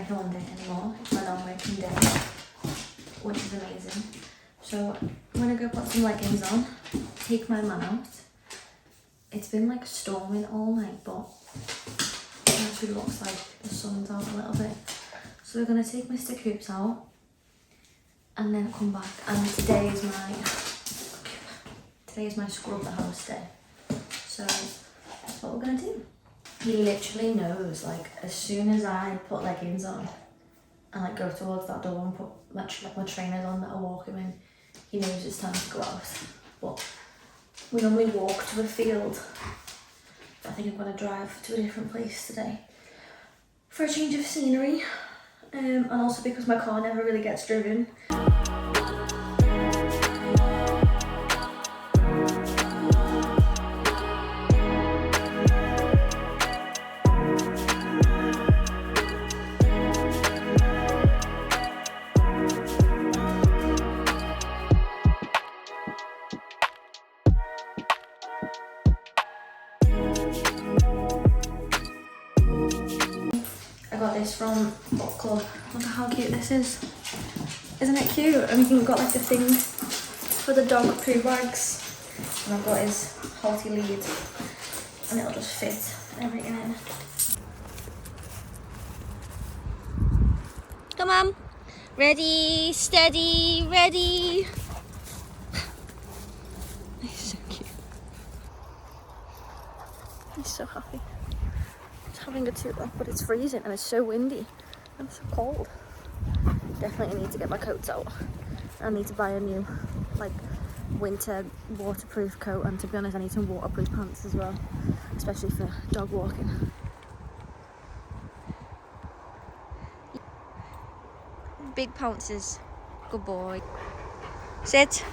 working Monday anymore. It's my non-working day, which is amazing. So I'm gonna go put some leggings on, take my man out. It's been like storming all night, but it actually looks like the sun's out a little bit. So we're gonna take Mr. Coops out and then come back. And today is my scrub the house day. So that's what we're gonna do. He literally knows, like, as soon as I put leggings on and like go towards that door and put my trainers on that I walk him in, he knows it's time to go out. But we normally walk to a field. But I think I'm gonna drive to a different place today for a change of scenery, and also because my car never really gets driven. I got this from Book Club. Look at how cute this is. Isn't it cute? And we can got like the thing for the dog poo bags. And I've got his halty lead. And it'll just fit everything in. Come on. Ready, steady, ready. He's so cute. He's so happy. Having a tour, but it's freezing and it's so windy. I'm so cold. Definitely need to get my coats out. I need to buy a new like winter waterproof coat, and to be honest I need some waterproof pants as well, especially for dog walking. Big pounces. Good boy. Sit.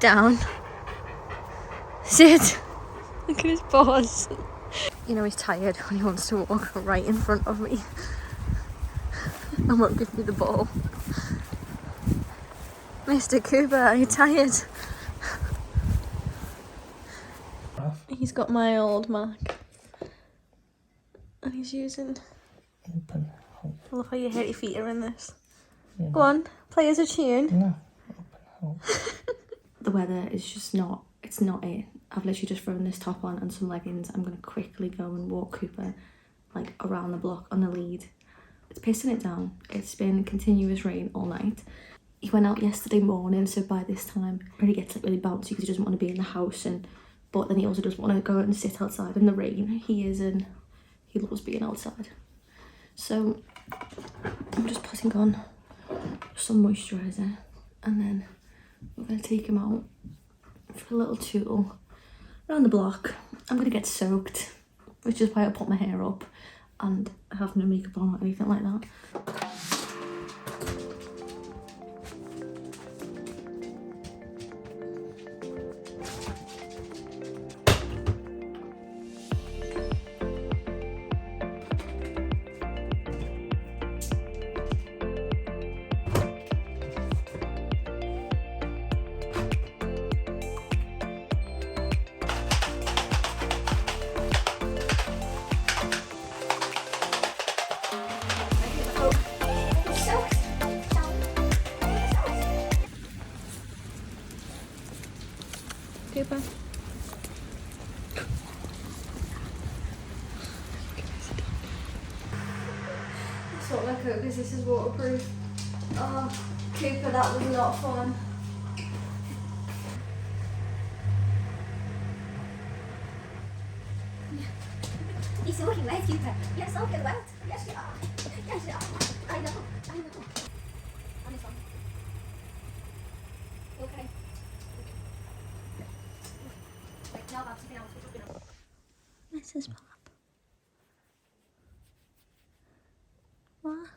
Down. Sit. Look at his paws. You know he's tired when he wants to walk right in front of me and won't give me the ball. Mr. Cooper, are you tired? He's got my old Mac and he's using... Open hope. I love how your hairy feet are in this. Yeah. Go on, play us a tune. No, open hope. The weather is just not, it's not it. I've literally just thrown this top on and some leggings. I'm going to quickly go and walk Cooper like around the block on the lead. It's pissing it down. It's been continuous rain all night. He went out yesterday morning, so by this time he gets like really bouncy because he doesn't want to be in the house, but then he also doesn't want to go out and sit outside in the rain. He loves being outside. So I'm just putting on some moisturiser and then we're going to take him out for a little tool around the block. I'm gonna get soaked, which is why I put my hair up and I have no makeup on or anything like that. Cooper. Sort my coat because this is waterproof. Oh, Cooper, that was not fun. You're so looking wet, Cooper. You're so good wet. Yes, you are. Yes, you are. I know. I know. On this one. Okay. Wait, now I'll take it out. Mrs. Pop. What?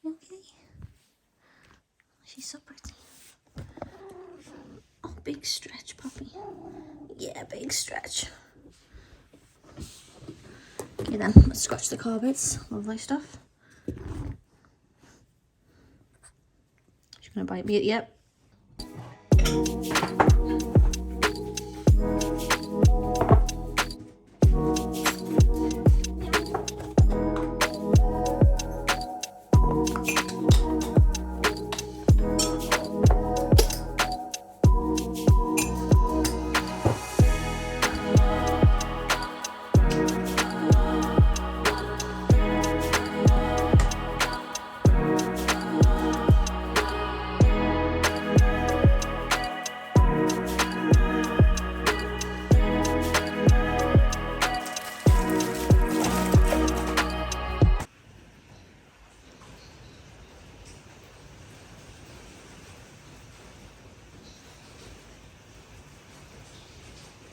You okay? She's so pretty. Oh, big stretch, puppy. Yeah, big stretch. Okay then, let's scratch the carpets. Lovely stuff. She's gonna bite me. Yep.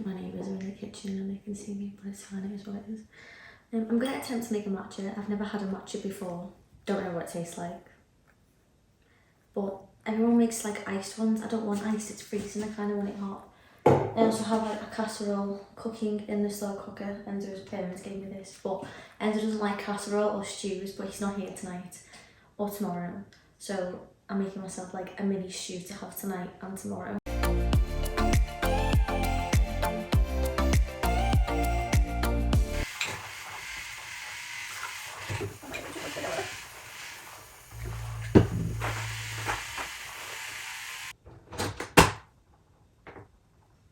my neighbours are in the kitchen and they can see me, but it's fine, it is what it is. I'm going to attempt to make a matcha. I've never had a matcha before. Don't know what it tastes like. But everyone makes like iced ones. I don't want iced, it's freezing, I kind of want it hot. I also have like a casserole cooking in the slow cooker. Enzo's parents gave me this, but Enzo doesn't like casserole or stews, but he's not here tonight or tomorrow. So I'm making myself like a mini stew to have tonight and tomorrow.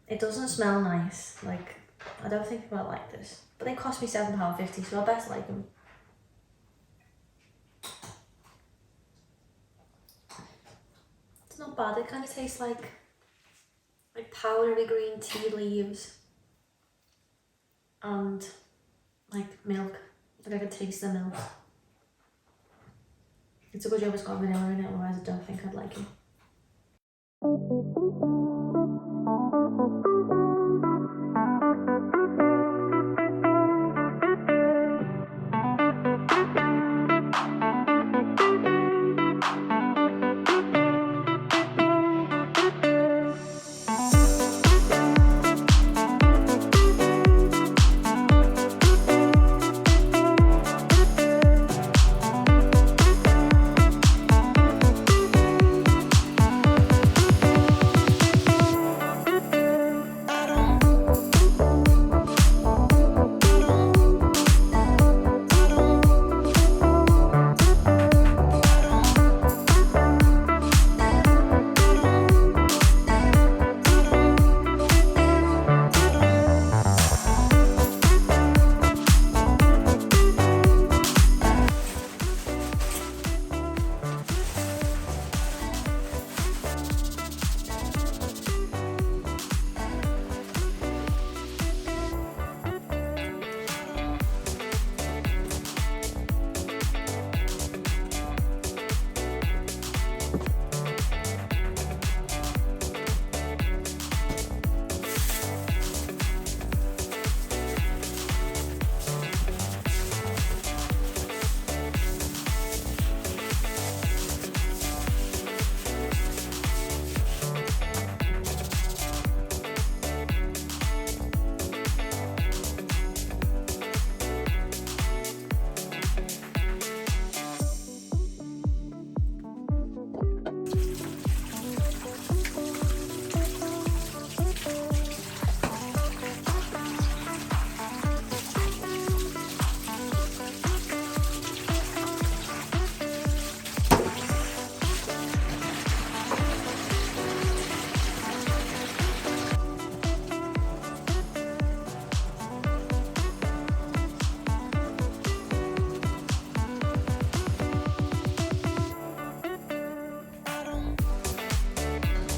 It doesn't smell nice, like, I don't think I like this. But they cost me £7.50, so I best like them. It's not bad, it kind of tastes like powdery green tea leaves and like milk. Like I could taste the milk. It's a good job it's got vanilla in it, otherwise I don't think I'd like it.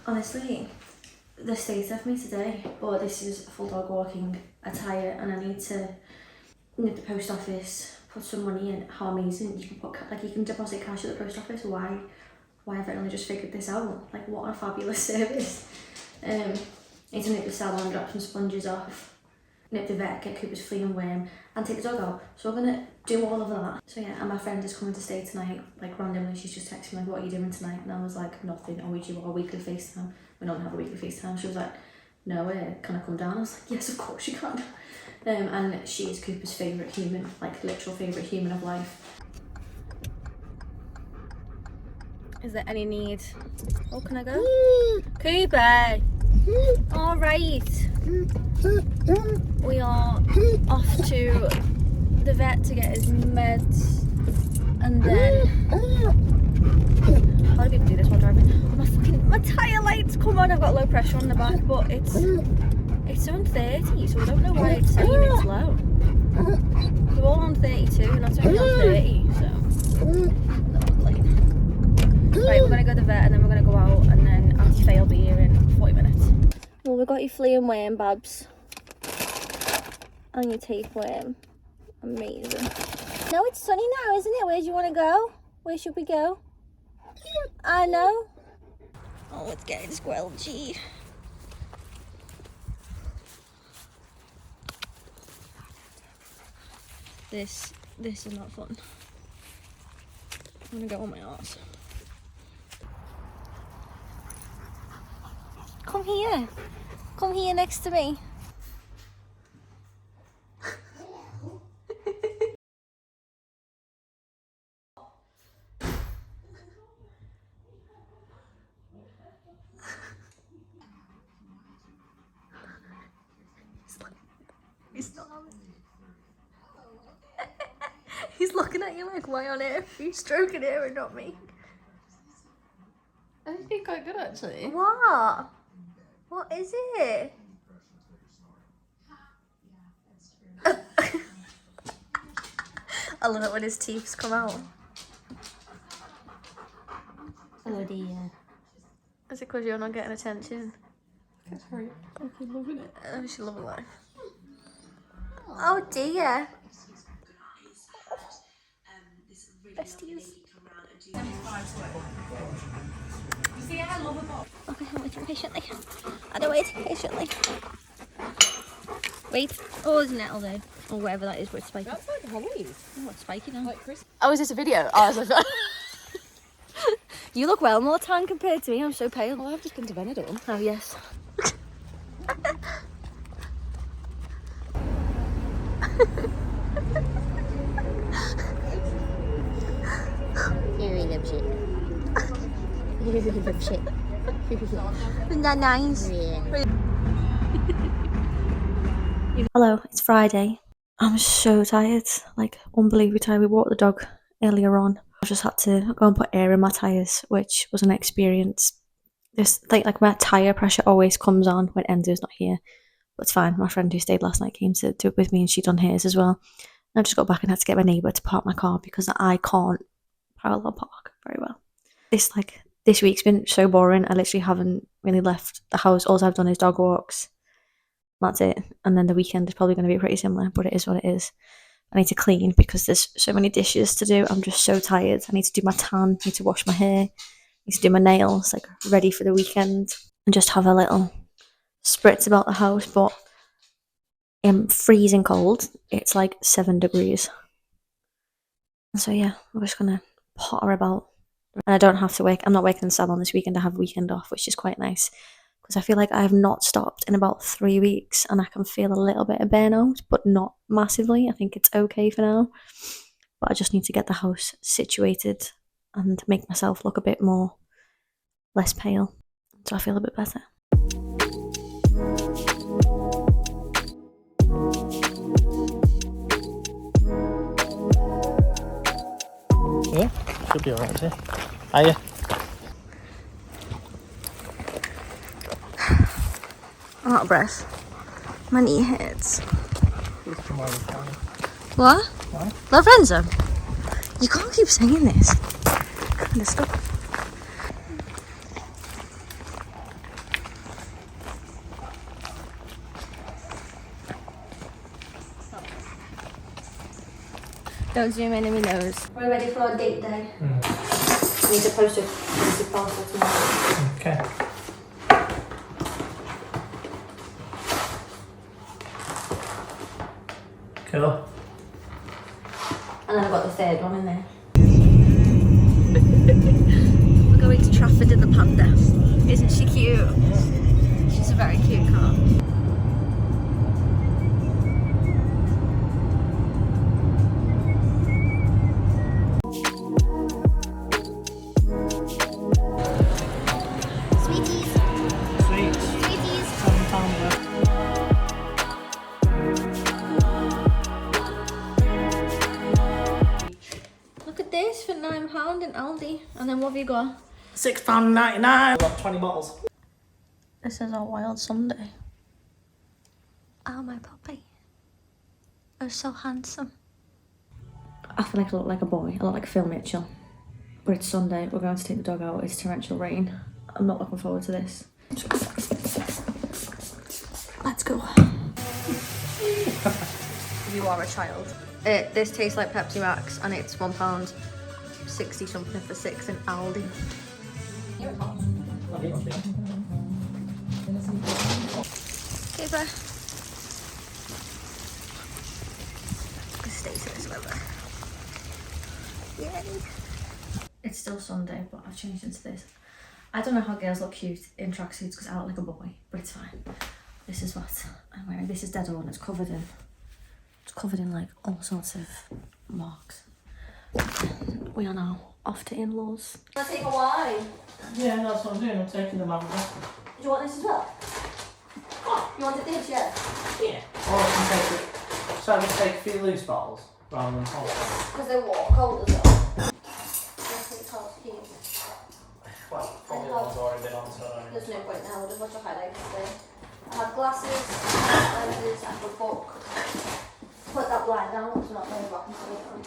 Honestly, the state of me today, but this is full dog walking attire and I need to nip the post office, put some money in. How amazing, you can put, like you can deposit cash at the post office. Why have I only just figured this out? Like what a fabulous service. Need to nip the salon, drop some sponges off, nip the vet, get Cooper's flea and worm and take the dog out. So we're gonna do all of that. So yeah, and my friend is coming to stay tonight, like randomly. She's just texted me like, what are you doing tonight? And I was like, nothing. Or we do our weekly FaceTime. We don't have a weekly FaceTime. She was like, no, can I come down? I was like, yes, of course you can. And she is Cooper's favourite human, like literal favourite human of life. Is there any need? Oh, can I go? Cooper! All right. We are off to the vet to get his meds, and then how do people do this while driving? My tyre lights come on. I've got low pressure on the back, but it's on 30, so I don't know why it's saying it's low. We're all on 32, and that's only on 30, so lovely. Right, we're gonna go to the vet, and then we're gonna go out, and then Auntie Faye will be here in 40 minutes. Well, we've got your flea and worm, Babs, and your tapeworm. Amazing. No, it's sunny now, isn't it? Where do you want to go? Where should we go? I know. Oh, it's getting squelchy. This is not fun. I'm gonna go on my arse. Come here. Come here next to me. He's looking at you like, why on earth are you stroking her and not me? I think it's been quite good actually. What? What is it? I love it when his teeth come out. Oh dear. Is it because you're not getting attention? That's right. I'm loving it. Oh, she love life. Oh dear. Besties. Okay, I'm waiting patiently. I don't wait patiently. Wait. Oh, there's a nettle there. Or whatever that is where it's spiky. That's like hollies. Oh, it's spiky now. Like Chris. Oh, is this a video? I was like, You look well more tan compared to me. I'm so pale. well, I've just been to Benidorm. Oh, yes. You really love shit. You really love shit. Isn't that nice? Yeah. Hello, it's Friday. I'm so tired, like unbelievably tired. We walked the dog earlier on. I just had to go and put air in my tyres, which was an experience. This like my tyre pressure always comes on when Enzo's not here, but it's fine. My friend who stayed last night came to do it with me, and she done hers as well. And I just got back and had to get my neighbour to park my car because I can't parallel park very well. This week's been so boring. I literally haven't really left the house. All I've done is dog walks. That's it. And then the weekend is probably going to be pretty similar, but it is what it is. I need to clean because there's so many dishes to do. I'm just so tired. I need to do my tan, I need to wash my hair, I need to do my nails, like ready for the weekend, and just have a little spritz about the house. But I'm freezing cold. It's like 7 degrees. And so yeah, I'm just going to potter about. And I don't have to work. I'm not working in the salon this weekend. I have weekend off, which is quite nice. Because I feel like I have not stopped in about 3 weeks and I can feel a little bit of burnout, but not massively. I think it's okay for now. But I just need to get the house situated and make myself look a bit more less pale. So I feel a bit better. Yeah, should be alright, yeah. Hiya. I'm out of breath. My knee hurts. What? What? Lorenzo? You can't keep singing this. Kind of stop. Don't zoom in my nose. We're ready for our date day. I need to post a parcel tomorrow. Okay. Cool. And then I've got the third one in there. We're going to Trafford in the Panda. Isn't she cute? She's a very cute car. Sweeties. Sweet. Sweeties. £7 Look at this for £9 in Aldi. And then what have you got? £6.99. Got 20 bottles. This is our wild Sunday. Oh, my puppy. Oh, so handsome. I feel like I look like a boy. I look like Phil Mitchell. But it's Sunday. We're going to take the dog out. It's torrential rain. I'm not looking forward to this. Let's go. You are a child. This tastes like Pepsi Max and it's £1.60 something for 6 in Aldi. Keeper. Stay this way. It's still Sunday, but I've changed into this. I don't know how girls look cute in tracksuits because I look like a boy, but it's fine. This is what I'm wearing. This is dead on. It's covered in like all sorts of marks. We are now off to in-laws. Want to take a wine? Yeah, that's what I'm doing. I'm taking them out. Do you want this as well? You want it this, yeah? Yeah. Or I can take it. So I just take a few loose bottles rather than whole. Because they're cold as well. Let's take cold keys. Well, probably one's already been on, so There's no point now, there's a bunch of highlights today. I have glasses, lenses, and a book. Put that blind down, it's not very rock and roll.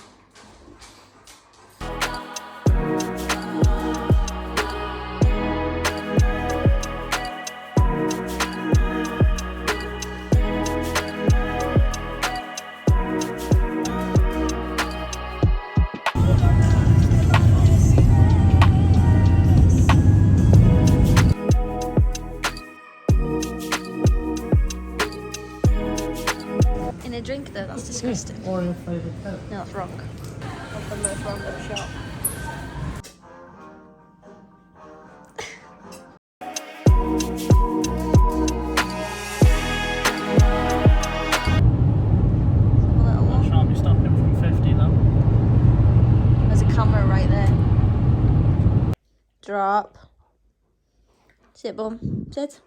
In a drink though, that's disgusting. Oreo flavoured Coke. No, that's wrong. That's the most random shot. What sharp you stopping from 50 now? There's a camera right there. Drop. Sit, bum. Sit.